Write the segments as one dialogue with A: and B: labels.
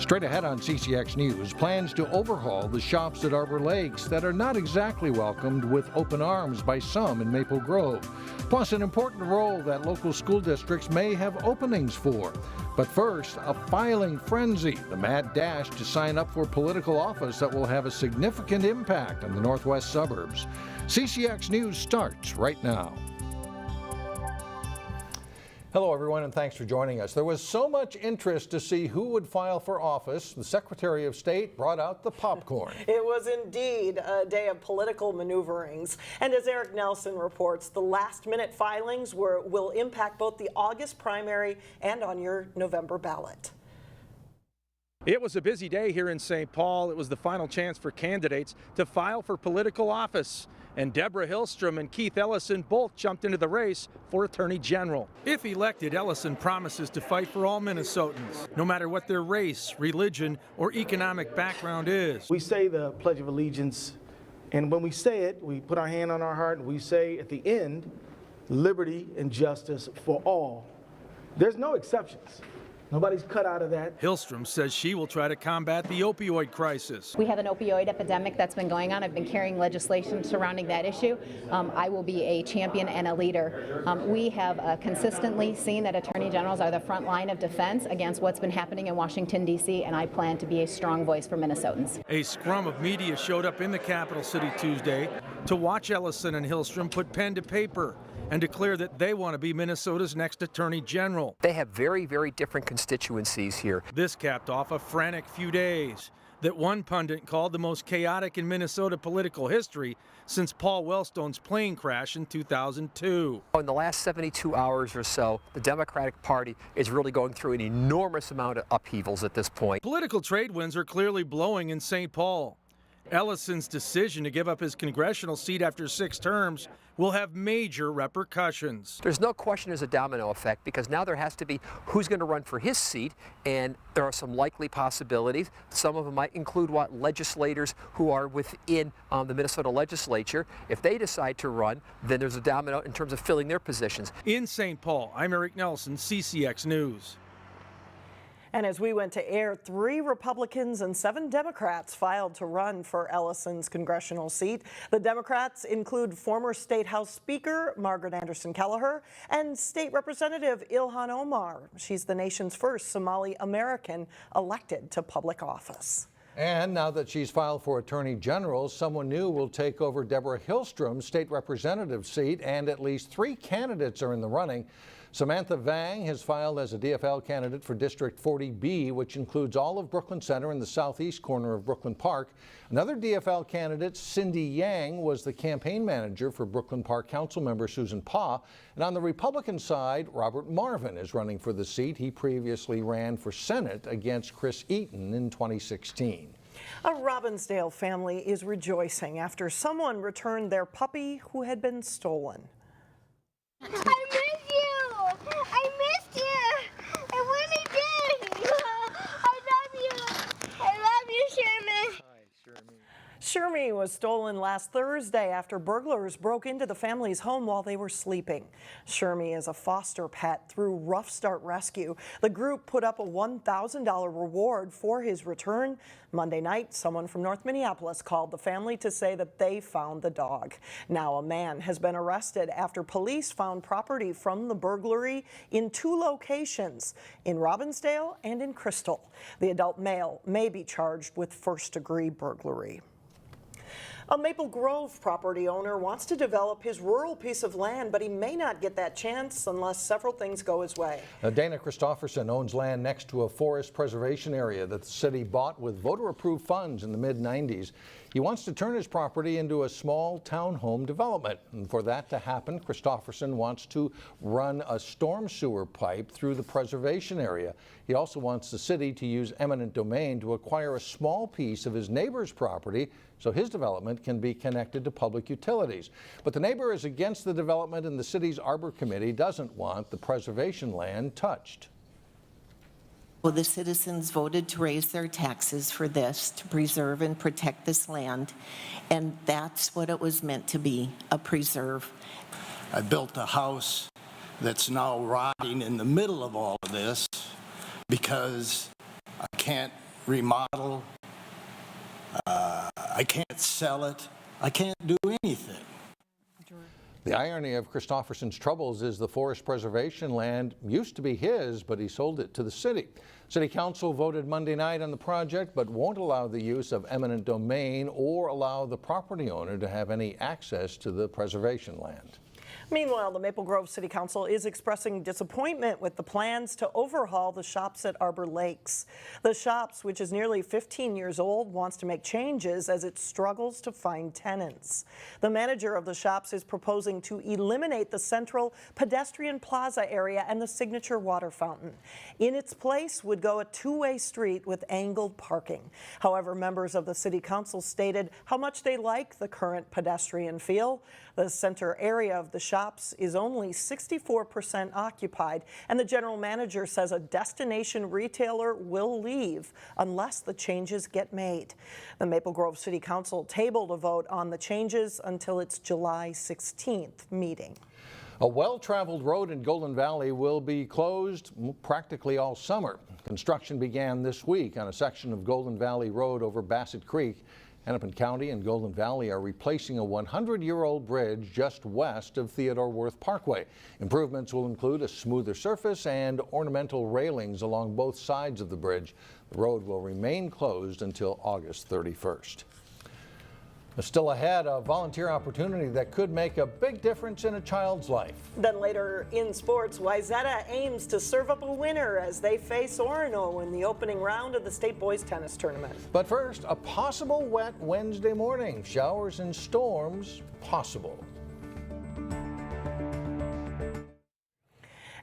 A: Straight ahead on CCX News, plans to overhaul the shops at Arbor Lakes that are not exactly welcomed with open arms by some in Maple Grove. Plus, an important role that local school districts may have openings for. But first, a filing frenzy, the mad dash to sign up for political office that will have a significant impact on the northwest suburbs. CCX News starts right now. Hello, everyone, and thanks for joining us. There was so much interest to see who would file for office. The Secretary of State brought out the popcorn.
B: It was indeed a day of political maneuverings. And as Eric Nelson reports, the last-minute filings will impact both the August primary and on your November ballot.
C: It was a busy day here in St. Paul. It was the final chance for candidates to file for political office. And Debra Hilstrom and Keith Ellison both jumped into the race for Attorney General. If elected, Ellison promises to fight for all Minnesotans, no matter what their race, religion, or economic background is.
D: We say the Pledge of Allegiance, and when we say it, we put our hand on our heart and we say at the end, liberty and justice for all. There's no exceptions. Nobody's cut out of that.
C: Hilstrom says she will try to combat the opioid crisis.
E: We have an opioid epidemic that's been going on. I've been carrying legislation surrounding that issue. I will be a champion and a leader. We have consistently seen that attorney generals are the front line of defense against what's been happening in Washington, D.C., and I plan to be a strong voice for Minnesotans.
C: A scrum of media showed up in the capital city Tuesday to watch Ellison and Hilstrom put pen to paper and declare that they want to be Minnesota's next Attorney General.
F: They have very, very different constituencies here.
C: This capped off a frantic few days that one pundit called the most chaotic in Minnesota political history since Paul Wellstone's plane crash in 2002.
F: In the last 72 hours or so, the Democratic Party is really going through an enormous amount of upheavals at this point.
C: Political trade winds are clearly blowing in St. Paul. Ellison's decision to give up his congressional seat after 6 terms will have major repercussions.
F: There's no question there's a domino effect because now there has to be who's going to run for his seat, and there are some likely possibilities. Some of them might include legislators who are within the Minnesota legislature. If they decide to run, then there's a domino in terms of filling their positions.
C: In St. Paul, I'm Eric Nelson, CCX News.
B: And as we went to air, 3 Republicans and 7 Democrats filed to run for Ellison's congressional seat. The Democrats include former State House Speaker Margaret Anderson Kelleher and State Representative Ilhan Omar. She's the nation's first Somali American elected to public office.
A: And now that she's filed for Attorney General, someone new will take over Debra Hilstrom's state representative seat, and at least 3 candidates are in the running. Samantha Vang has filed as a DFL candidate for District 40B, which includes all of Brooklyn Center and the southeast corner of Brooklyn Park. Another DFL candidate, Cindy Yang, was the campaign manager for Brooklyn Park Councilmember Susan Pah. And on the Republican side, Robert Marvin is running for the seat. He previously ran for Senate against Chris Eaton in 2016.
B: A Robbinsdale family is rejoicing after someone returned their puppy who had been stolen.
G: I miss you! I missed you! I really did! I love you! I love you, Shermie!
C: Hi, Shermie.
B: Shermie was stolen last Thursday after burglars broke into the family's home while they were sleeping. Shermie is a foster pet through Rough Start Rescue. The group put up a $1,000 reward for his return. Monday night, someone from North Minneapolis called the family to say that they found the dog. Now a man has been arrested after police found property from the burglary in 2 locations, in Robbinsdale and in Crystal. The adult male may be charged with first-degree burglary. A Maple Grove property owner wants to develop his rural piece of land, but he may not get that chance unless several things go his way.
A: Dana Christophersen owns land next to a forest preservation area that the city bought with voter-approved funds in the mid-90s. He wants to turn his property into a small townhome development. And for that to happen, Christophersen wants to run a storm sewer pipe through the preservation area. He also wants the city to use eminent domain to acquire a small piece of his neighbor's property so his development can be connected to public utilities. But the neighbor is against the development, and the city's Arbor Committee doesn't want the preservation land touched.
H: Well, the citizens voted to raise their taxes for this, to preserve and protect this land, and that's what it was meant to be, a preserve.
I: I built a house that's now rotting in the middle of all of this because I can't remodel. I can't sell it. I can't do anything.
A: The irony of Christophersen's troubles is the forest preservation land used to be his, but he sold it to the city. City Council voted Monday night on the project, but won't allow the use of eminent domain or allow the property owner to have any access to the preservation land.
B: Meanwhile, the Maple Grove City Council is expressing disappointment with the plans to overhaul the shops at Arbor Lakes. The shops, which is nearly 15 years old, wants to make changes as it struggles to find tenants. The manager of the shops is proposing to eliminate the central pedestrian plaza area and the signature water fountain. In its place would go a two-way street with angled parking. However, members of the City Council stated how much they like the current pedestrian feel. The center area of the shops is only 64% occupied, and the general manager says a destination retailer will leave unless the changes get made. The Maple Grove City Council tabled a vote on the changes until its July 16th meeting.
A: A well-traveled road in Golden Valley will be closed practically all summer. Construction began this week on a section of Golden Valley Road over Bassett Creek. Hennepin County and Golden Valley are replacing a 100-year-old bridge just west of Theodore Wirth Parkway. Improvements will include a smoother surface and ornamental railings along both sides of the bridge. The road will remain closed until August 31st. Still ahead, a volunteer opportunity that could make a big difference in a child's life.
B: Then later in sports, Wayzata aims to serve up a winner as they face Orono in the opening round of the state boys tennis tournament.
A: But first, a possible wet Wednesday morning. Showers and storms possible.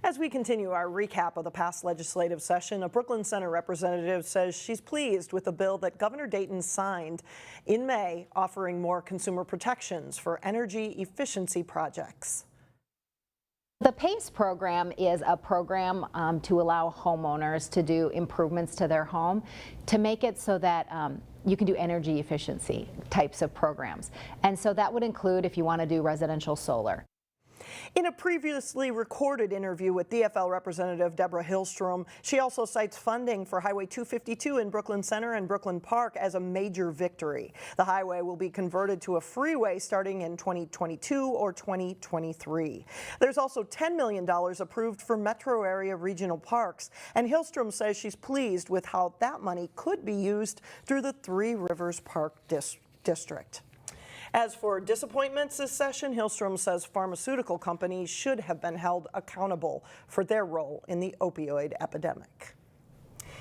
B: As we continue our recap of the past legislative session, a Brooklyn Center representative says she's pleased with the bill that Governor Dayton signed in May, offering more consumer protections for energy efficiency projects.
E: The PACE program is a program to allow homeowners to do improvements to their home to make it so that you can do energy efficiency types of programs. And so that would include if you want to do residential solar.
B: In a previously recorded interview with DFL Representative Debra Hilstrom, she also cites funding for Highway 252 in Brooklyn Center and Brooklyn Park as a major victory. The highway will be converted to a freeway starting in 2022 or 2023. There's also $10 million approved for metro area regional parks, and Hilstrom says she's pleased with how that money could be used through the Three Rivers Park District. As for disappointments this session, Hilstrom says pharmaceutical companies should have been held accountable for their role in the opioid epidemic.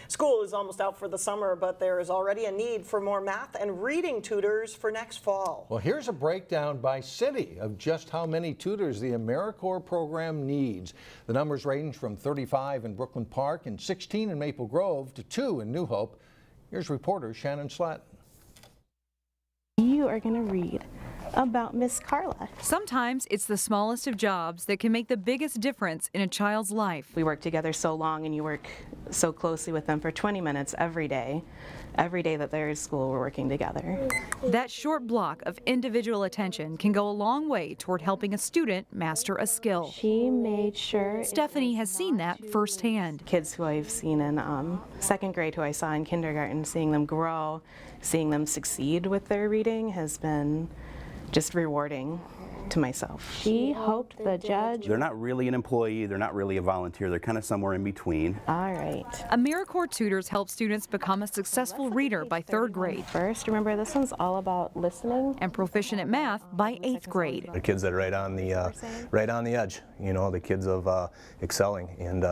B: School is almost out for the summer, but there is already a need for more math and reading tutors for next fall.
A: Well, here's a breakdown by city of just how many tutors the AmeriCorps program needs. The numbers range from 35 in Brooklyn Park and 16 in Maple Grove to 2 in New Hope. Here's reporter Shannon Slatton.
J: You are going to read about Miss Carla.
K: Sometimes it's the smallest of jobs that can make the biggest difference in a child's life.
J: We work together so long and you work so closely with them for 20 minutes every day. Every day that they're at school, we're working together.
K: That short block of individual attention can go a long way toward helping a student master a skill.
J: She made sure.
K: Stephanie has seen that firsthand.
J: Kids who I've seen in second grade, who I saw in kindergarten, seeing them grow, seeing them succeed with their reading has been just rewarding to myself. She hoped the judge.
L: They're not really an employee, they're not really a volunteer, they're kind of somewhere in between.
J: All right.
K: AmeriCorps tutors help students become a successful reader by 3rd grade.
J: First, remember this one's all about listening.
K: And proficient at math by 8th grade.
M: The kids that are right on the edge, you know, the kids of excelling and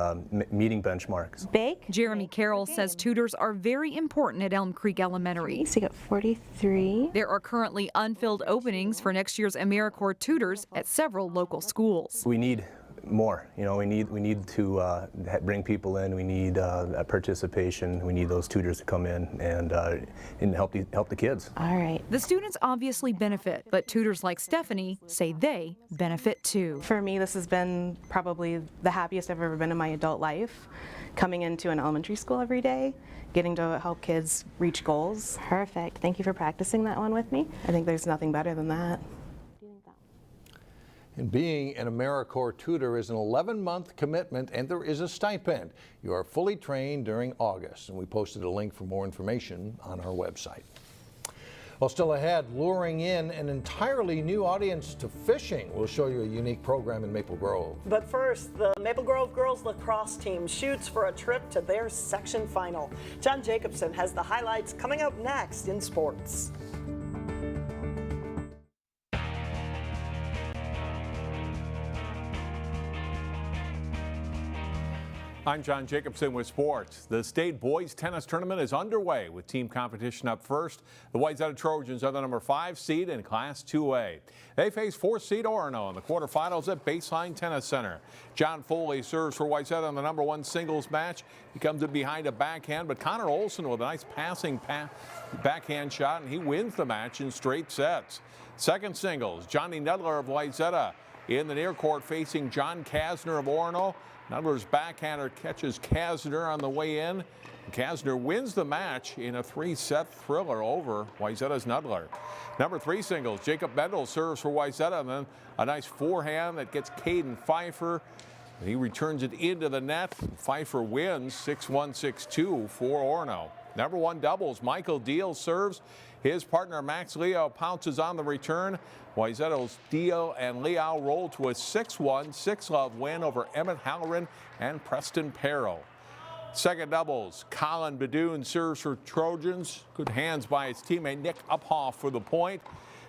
M: meeting benchmarks.
J: Bake.
K: Jeremy Carroll says tutors are very important at Elm Creek Elementary.
J: So you got 43.
K: There are currently unfilled openings for next year's AmeriCorps tutors at several local schools.
M: We need more, you know, we need to bring people in, we need participation, we need those tutors to come in and help the kids.
J: All right.
K: The students obviously benefit, but tutors like Stephanie say they benefit too.
J: For me, this has been probably the happiest I've ever been in my adult life, coming into an elementary school every day, getting to help kids reach goals. Perfect. Thank you for practicing that one with me. I think there's nothing better than that.
A: And being an AmeriCorps tutor is an 11-month commitment, and there is a stipend. You are fully trained during August, and we posted a link for more information on our website. Well, still ahead, luring in an entirely new audience to fishing. We'll show you a unique program in Maple Grove.
B: But first, the Maple Grove girls lacrosse team shoots for a trip to their section final. John Jacobson has the highlights coming up next in sports.
N: I'm John Jacobson with sports. The state boys tennis tournament is underway with team competition up first. The Wayzata Trojans are the number 5 seed in Class 2A. They face 4th seed Orono in the quarterfinals at Baseline Tennis Center. John Foley serves for Wayzata in the number 1 singles match. He comes in behind a backhand, but Connor Olson with a nice passing backhand shot, and he wins the match in straight sets. Second singles, Johnny Nedler of Wayzata in the near court facing John Kasner of Orono. Nedler's backhander catches Kasner on the way in. Kasner wins the match in a 3-set thriller over Wayzata's Nedler. Number 3 singles, Jacob Bendel serves for Wayzata, and then a nice forehand that gets Caden Pfeiffer. He returns it into the net. Pfeiffer wins 6-1, 6-2 for Orono. Number 1 doubles, Michael Deal serves. His partner Max Leo pounces on the return. Wayzata's Deal and Leo roll to a 6-1, 6-love win over Emmett Halloran and Preston Perro. Second doubles, Colin Badoon serves for Trojans. Good hands by his teammate Nick Uphoff for the point.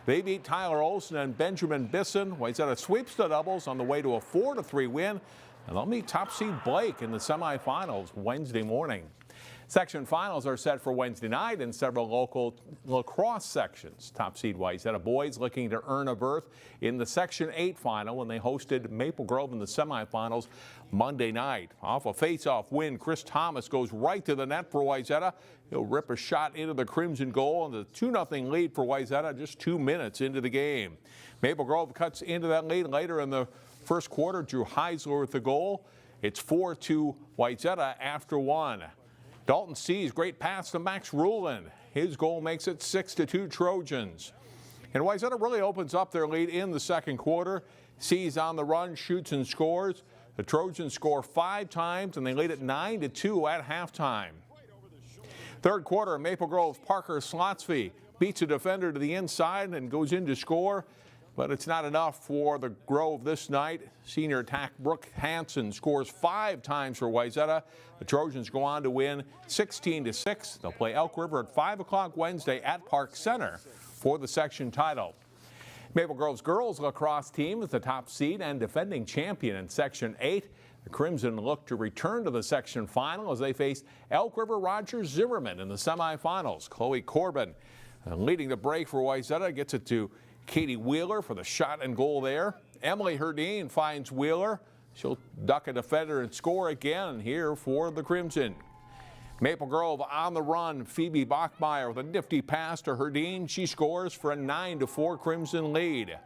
N: They beat Tyler Olson and Benjamin Bisson. Wayzata sweeps the doubles on the way to a 4-3 win. And they'll meet top seed Blake in the semifinals Wednesday morning. Section finals are set for Wednesday night in several local lacrosse sections. Top seed Wayzata boys looking to earn a berth in the Section 8 final when they hosted Maple Grove in the semifinals Monday night. Off a face-off win, Chris Thomas goes right to the net for Wayzata. He'll rip a shot into the Crimson goal, and the 2-0 lead for Wayzata just 2 minutes into the game. Maple Grove cuts into that lead later in the first quarter. Drew Heisler with the goal. It's 4-2 Wayzata after 1. Dalton C's great pass to Max Rulin. His goal makes it 6-2 Trojans. And Wayzata really opens up their lead in the second quarter. C's on the run, shoots and scores. The Trojans score 5 times, and they lead at 9-2 at halftime. Third quarter, Maple Grove's Parker Slotsby beats a defender to the inside and goes in to score. But it's not enough for the Grove this night. Senior attack Brooke Hansen scores 5 times for Wayzata. The Trojans go on to win 16-6. They'll play Elk River at 5 o'clock Wednesday at Park Center for the section title. Maple Grove's girls lacrosse team is the top seed and defending champion in Section 8. The Crimson look to return to the section final as they face Elk River-Rogers-Zimmerman in the semifinals. Chloe Corbin leading the break for Wayzata, gets it to Katie Wheeler for the shot and goal there. Emily Herdine finds Wheeler. She'll duck a defender and score again here for the Crimson. Maple Grove on the run. Phoebe Bachmeyer with a nifty pass to Herdine. She scores for a 9-4 Crimson lead.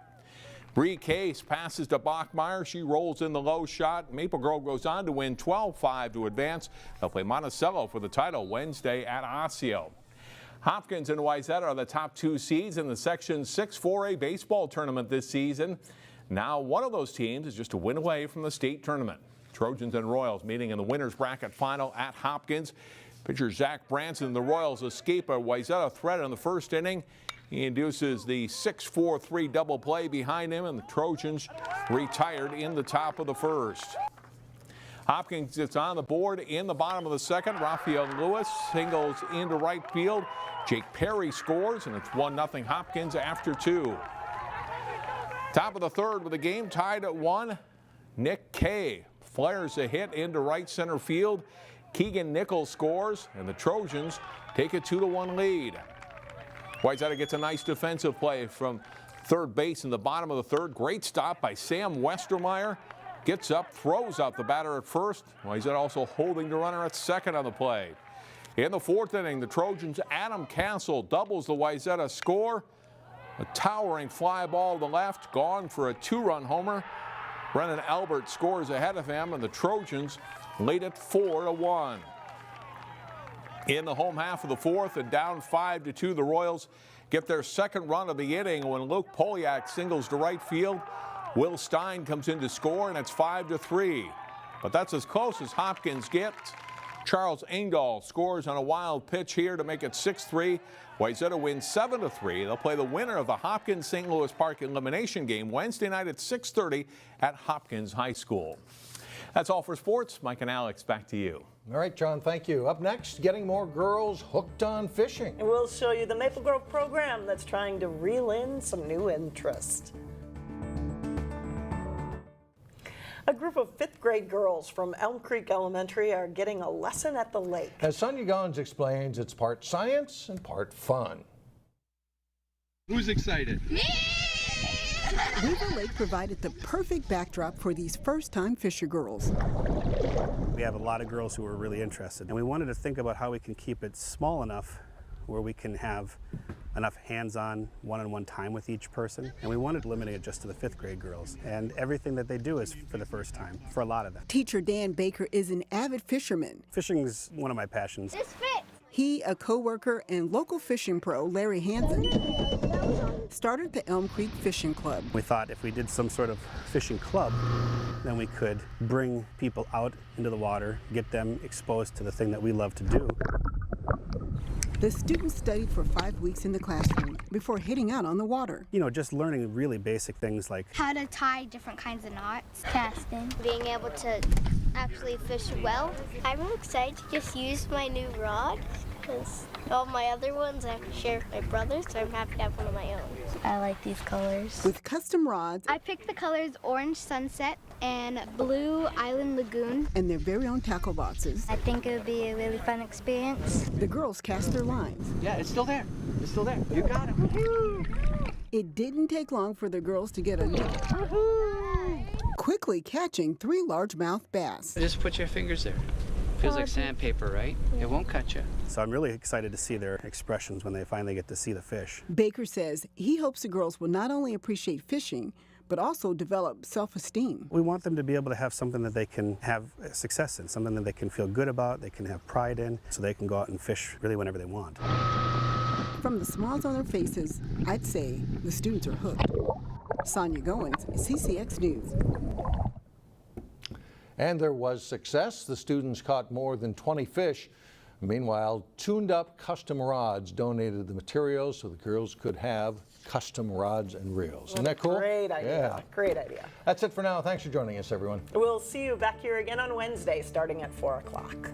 N: Bree Case passes to Bachmeyer. She rolls in the low shot. Maple Grove goes on to win 12-5 to advance. They'll play Monticello for the title Wednesday at Osseo. Hopkins and Wayzata are the top 2 seeds in the Section 6 4A baseball tournament this season. Now one of those teams is just a win away from the state tournament. Trojans and Royals meeting in the winner's bracket final at Hopkins. Pitcher Zach Branson and the Royals escape a Wayzata threat in the first inning. He induces the 6-4-3 double play behind him, and the Trojans retired in the top of the first. Hopkins gets on the board in the bottom of the second. Raphael Lewis singles into right field. Jake Perry scores, and it's 1-0 Hopkins after 2. Top of the third with the game tied at 1. Nick Kay flares a hit into right center field. Keegan Nichols scores, and the Trojans take a 2-1 lead. Wayzata gets a nice defensive play from third base in the bottom of the third. Great stop by Sam Westermeyer. Gets up, throws out the batter at first. Wayzata also holding the runner at second on the play. In the fourth inning, the Trojans' Adam Castle doubles the Wayzata score. A towering fly ball to the left, gone for a 2-run homer. Brennan Albert scores ahead of him, and the Trojans lead it 4-1. In the home half of the fourth and down 5-2, the Royals get their second run of the inning when Luke Poliak singles to right field. Will Stein comes in to score, and it's 5-3. But that's as close as Hopkins gets. Charles Engdahl scores on a wild pitch here to make it 6-3. Wayzata wins 7-3. They'll play the winner of the Hopkins-St. Louis Park elimination game Wednesday night at 6:30 at Hopkins High School. That's all for sports. Mike and Alex, back to you.
A: All right, John, thank you. Up next, getting more girls hooked on fishing.
B: And we'll show you the Maple Grove program that's trying to reel in some new interest. A group of 5th grade girls from Elm Creek Elementary are getting a lesson at the lake.
A: As Sonia Gons explains, it's part science and part fun.
O: Who's excited?
P: Me! River Lake provided the perfect backdrop for these first-time fisher girls.
L: We have a lot of girls who are really interested, and we wanted to think about how we can keep it small enough where we can have enough hands-on, one-on-one time with each person, and we wanted to limit it just to the 5th grade girls. And everything that they do is for the first time, for a lot of them.
P: Teacher Dan Baker is an avid fisherman.
L: Fishing is one of my passions.
G: This fits.
P: He, a co-worker, and local fishing pro, Larry Hansen, started the Elm Creek Fishing Club.
L: We thought if we did some sort of fishing club, then we could bring people out into the water, get them exposed to the thing that we love to do.
P: The students studied for 5 weeks in the classroom before heading out on the water.
L: You know, just learning really basic things like
G: How to tie different kinds of knots. Casting. Being able to actually fish well. I'm excited to just use my new rod because all my other ones I have to share with my brother, so I'm happy to have one of my own. I like these colors.
P: With custom rods,
G: I picked the colors Orange Sunset and Blue Island Lagoon.
P: And their very own tackle boxes.
G: I think it would be a really fun experience.
P: The girls cast their lines.
O: Yeah, it's still there. It's still there. You got it.
P: It didn't take long for the girls to get a quickly catching 3 largemouth bass.
O: Just put your fingers there. Feels like sandpaper, right? It won't cut you.
L: So I'm really excited to see their expressions when they finally get to see the fish.
P: Baker says he hopes the girls will not only appreciate fishing, but also develop self-esteem.
L: We want them to be able to have something that they can have success in, something that they can feel good about, they can have pride in, so they can go out and fish really whenever they want.
P: From the smiles on their faces, I'd say the students are hooked. Sonia Goins, CCX News.
A: And there was success. The students caught more than 20 fish. Meanwhile, tuned-up custom rods donated the materials so the girls could have custom rods and reels. Isn't that cool?
B: Great idea.
A: Yeah.
B: Great idea.
A: That's it for now. Thanks for joining us, everyone.
B: We'll see you back here again on Wednesday starting at 4 o'clock.